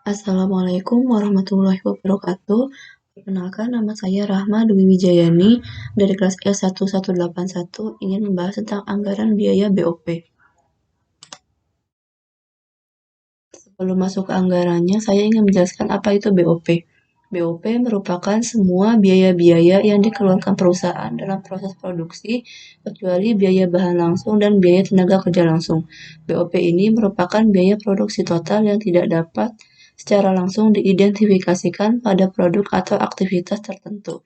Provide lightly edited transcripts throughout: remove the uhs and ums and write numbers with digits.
Assalamualaikum warahmatullahi wabarakatuh. Perkenalkan, nama saya Rahma Dwi Wijayani dari kelas L1181 ingin membahas tentang anggaran biaya BOP. Sebelum masuk ke anggarannya, saya ingin menjelaskan apa itu BOP. BOP merupakan semua biaya-biaya yang dikeluarkan perusahaan dalam proses produksi, kecuali biaya bahan langsung dan biaya tenaga kerja langsung. BOP ini merupakan biaya produksi total yang tidak dapat secara langsung diidentifikasikan pada produk atau aktivitas tertentu.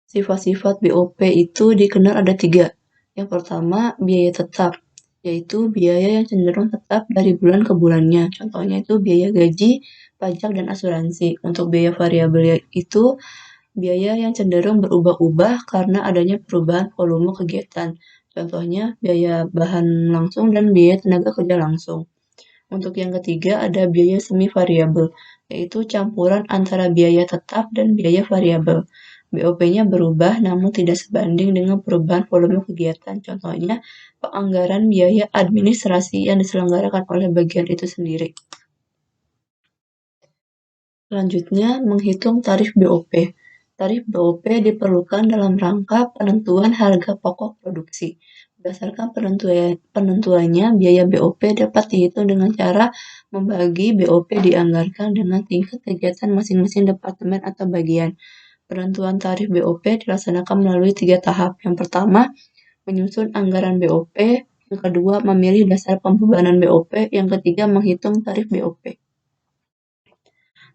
Sifat-sifat BOP itu dikenal ada 3. Yang pertama, biaya tetap, yaitu biaya yang cenderung tetap dari bulan ke bulannya. Contohnya itu biaya gaji, pajak, dan asuransi. Untuk biaya variabel itu biaya yang cenderung berubah-ubah karena adanya perubahan volume kegiatan. Contohnya biaya bahan langsung dan biaya tenaga kerja langsung. Untuk yang ketiga ada biaya semi variabel, yaitu campuran antara biaya tetap dan biaya variabel. BOP-nya berubah namun tidak sebanding dengan perubahan volume kegiatan. Contohnya, penganggaran biaya administrasi yang diselenggarakan oleh bagian itu sendiri. Selanjutnya, menghitung tarif BOP. Tarif BOP diperlukan dalam rangka penentuan harga pokok produksi. Berdasarkan penentuannya, biaya BOP dapat dihitung dengan cara membagi BOP dianggarkan dengan tingkat kegiatan masing-masing departemen atau bagian. Penentuan tarif BOP dilaksanakan melalui 3 tahap. Yang pertama, menyusun anggaran BOP. Yang kedua, memilih dasar pembebanan BOP. Yang ketiga, menghitung tarif BOP.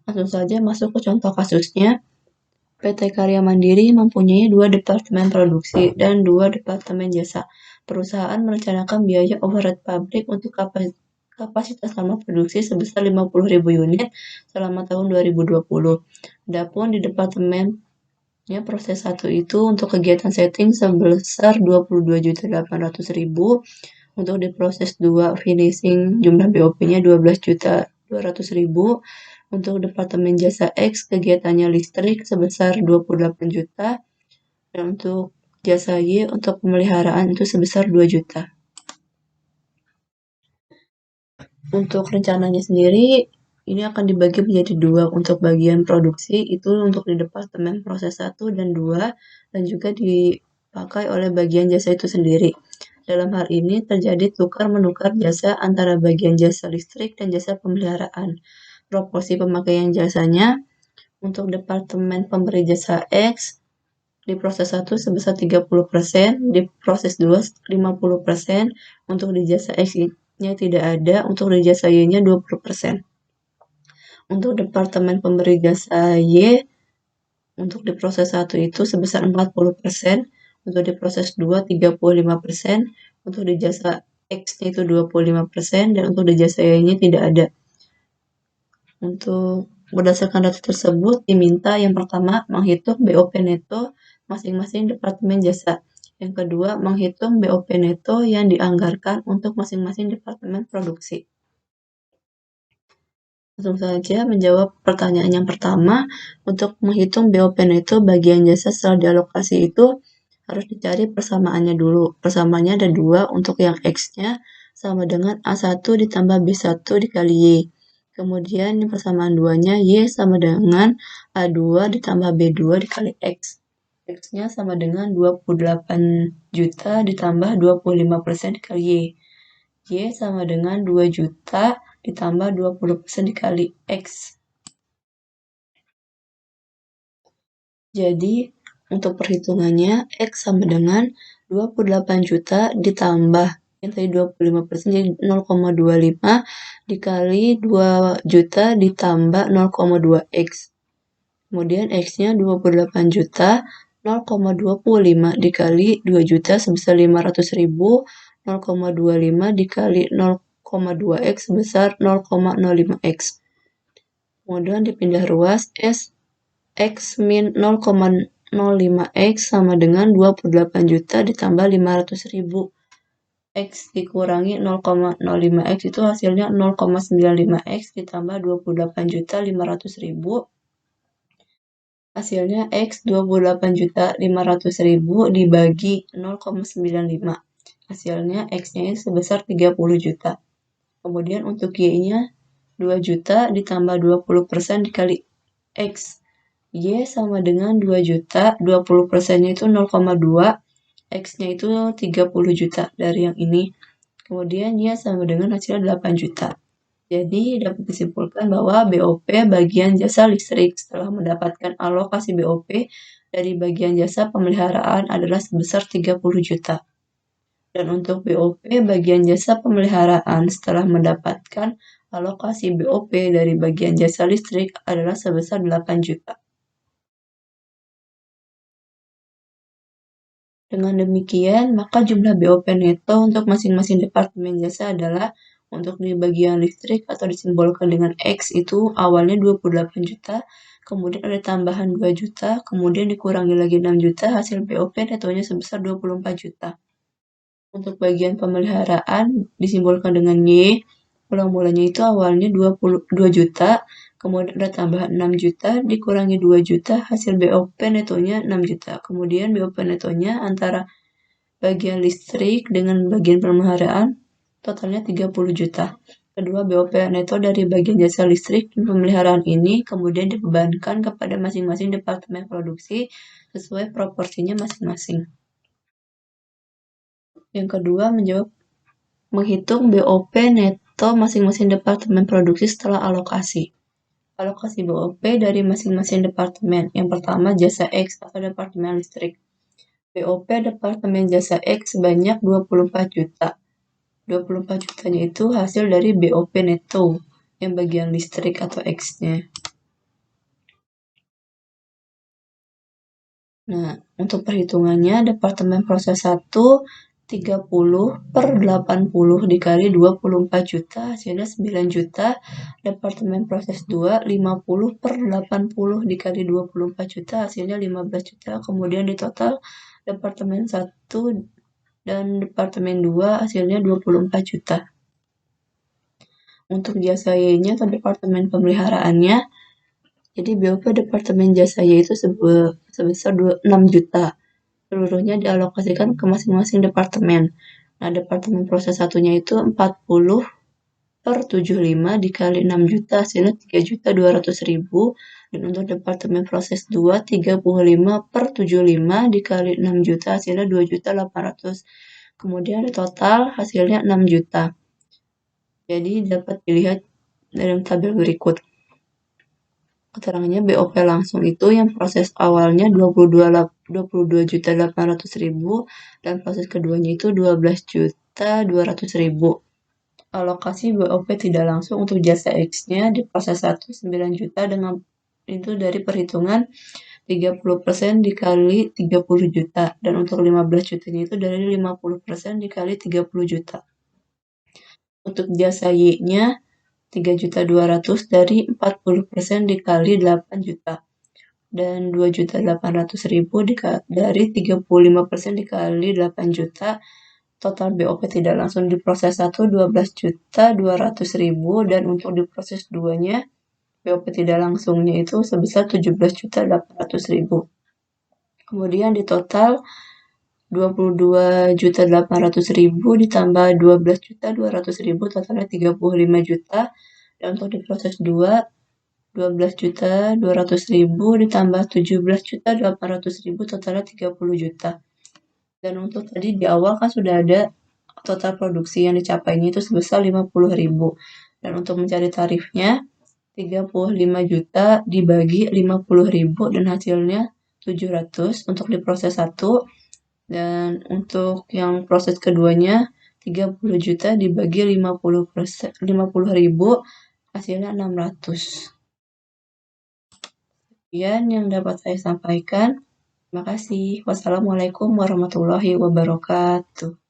Langsung saja masuk ke contoh kasusnya. PT Karya Mandiri mempunyai 2 departemen produksi dan 2 departemen jasa. Perusahaan merencanakan biaya overhead pabrik untuk kapasitas lama produksi sebesar 50.000 unit selama tahun 2020. Adapun di departemennya proses 1 itu untuk kegiatan setting sebesar 22.800.000. Untuk di proses 2 finishing jumlah BOP-nya 12.200.000. Untuk departemen jasa X, kegiatannya listrik sebesar 28 juta. Dan untuk jasa Y, untuk pemeliharaan itu sebesar 2 juta. Untuk rencananya sendiri, ini akan dibagi menjadi 2. Untuk bagian produksi, itu untuk di departemen proses 1 dan 2, dan juga dipakai oleh bagian jasa itu sendiri. Dalam hal ini, terjadi tukar-menukar jasa antara bagian jasa listrik dan jasa pemeliharaan. Proporsi pemakaian jasanya untuk departemen pemberi jasa X di proses 1 sebesar 30%, di proses 2 50%, untuk di jasa X-nya tidak ada, untuk di jasa Y-nya 20%. Untuk departemen pemberi jasa Y, untuk di proses 1 itu sebesar 40%, untuk di proses 2 35%, untuk di jasa X-nya itu 25%, dan untuk di jasa Y-nya tidak ada. Untuk berdasarkan data tersebut, diminta yang pertama menghitung BOP neto masing-masing departemen jasa. Yang kedua, menghitung BOP neto yang dianggarkan untuk masing-masing departemen produksi. Langsung saja menjawab pertanyaan yang pertama. Untuk menghitung BOP neto bagian jasa setelah dialokasi itu harus dicari persamaannya dulu. Persamaannya ada 2, untuk yang X-nya sama dengan A1 ditambah B1 dikali Y. Kemudian persamaan 2-nya Y sama dengan A2 ditambah B2 dikali X. X-nya sama dengan 28 juta ditambah 25% dikali Y. Y sama dengan 2 juta ditambah 20% dikali X. Jadi, untuk perhitungannya, X sama dengan 28 juta ditambah yang tadi 25%, jadi 0,25 dikali 2 juta ditambah 0,2X. Kemudian X-nya 28 juta, 0,25 dikali 2 juta sebesar 500.000, 0,25 dikali 0,2X sebesar 0,05X. Kemudian dipindah ruas, X min 0,05X sama dengan 28 juta ditambah 500.000. X dikurangi 0,05X itu hasilnya 0,95X ditambah 28 juta 500.000. Hasilnya X 28.500.000 dibagi 0,95. Hasilnya X-nya sebesar 30 juta. Kemudian untuk Y-nya 2 juta ditambah 20% dikali X. Y sama dengan 2 juta, 20%-nya itu 0,2, X-nya itu 30 juta dari yang ini. Kemudian Y sama dengan hasilnya 8 juta. Jadi dapat disimpulkan bahwa BOP bagian jasa listrik setelah mendapatkan alokasi BOP dari bagian jasa pemeliharaan adalah sebesar 30 juta. Dan untuk BOP bagian jasa pemeliharaan setelah mendapatkan alokasi BOP dari bagian jasa listrik adalah sebesar 8 juta. Dengan demikian, maka jumlah BOP neto untuk masing-masing departemen jasa adalah untuk di bagian listrik atau disimbolkan dengan X itu awalnya 28 juta, kemudian ada tambahan 2 juta, kemudian dikurangi lagi 6 juta, hasil BOP netonya sebesar 24 juta. Untuk bagian pemeliharaan disimbolkan dengan Y, mula-mulanya itu awalnya 22 juta, kemudian ada tambahan 6 juta, dikurangi 2 juta, hasil BOP netonya 6 juta. Kemudian BOP netonya antara bagian listrik dengan bagian pemeliharaan totalnya 30 juta. Kedua, BOP neto dari bagian jasa listrik dan pemeliharaan ini kemudian dibebankan kepada masing-masing departemen produksi sesuai proporsinya masing-masing. Yang kedua, menghitung BOP neto masing-masing departemen produksi setelah alokasi. Alokasi BOP dari masing-masing departemen. Yang pertama, jasa X atau departemen listrik. BOP departemen jasa X sebanyak 24 juta. 24 jutanya itu hasil dari BOP neto yang bagian listrik atau X-nya. Nah, untuk perhitungannya, Departemen Proses 1 30 per 80 dikali 24 juta, hasilnya 9 juta. Departemen Proses 2 50 per 80 dikali 24 juta, hasilnya 15 juta. Kemudian di total Departemen 1 dan Departemen 2 hasilnya 24 juta. Untuk jasa Y-nya atau Departemen Pemeliharaannya, jadi BOP Departemen Jasa Y itu sebesar 6 juta. Seluruhnya dialokasikan ke masing-masing departemen. Nah, departemen proses satunya itu 40 per 75 dikali 6 juta, hasilnya 3.200.000. Dan untuk departemen proses 2, 35 per 75 dikali 6 juta, hasilnya 2.800. Kemudian total hasilnya 6 juta. Jadi dapat dilihat dalam tabel berikut. Keterangannya BOP langsung itu yang proses awalnya 22.800.000 dan proses keduanya itu 12.200.000. Alokasi BOP tidak langsung untuk jasa X-nya di proses 1 9 juta dengan itu dari perhitungan 30% dikali 30 juta dan untuk 15 jutanya itu dari 50% dikali 30 juta. Untuk jasa Y-nya 3.200 dari 40% dikali 8 juta dan 2.800.000 dari 35% dikali 8 juta. Total BOP tidak langsung di proses 1 12.200.000 dan untuk di proses 2-nya BOP tidak langsungnya itu sebesar 17.800.000. Kemudian di total 22.800.000 ditambah 12.200.000 totalnya 35 juta. Dan untuk di proses 2 12.200.000 ditambah 17.800.000 totalnya 30 juta. Dan untuk tadi di awal kan sudah ada total produksi yang dicapainya itu sebesar 50.000. Dan untuk mencari tarifnya 35 juta dibagi 50.000 dan hasilnya 700 untuk di proses 1. Dan untuk yang proses keduanya 30 juta dibagi 50.000 hasilnya 600. Sekian yang dapat saya sampaikan. Terima kasih. Wassalamualaikum warahmatullahi wabarakatuh.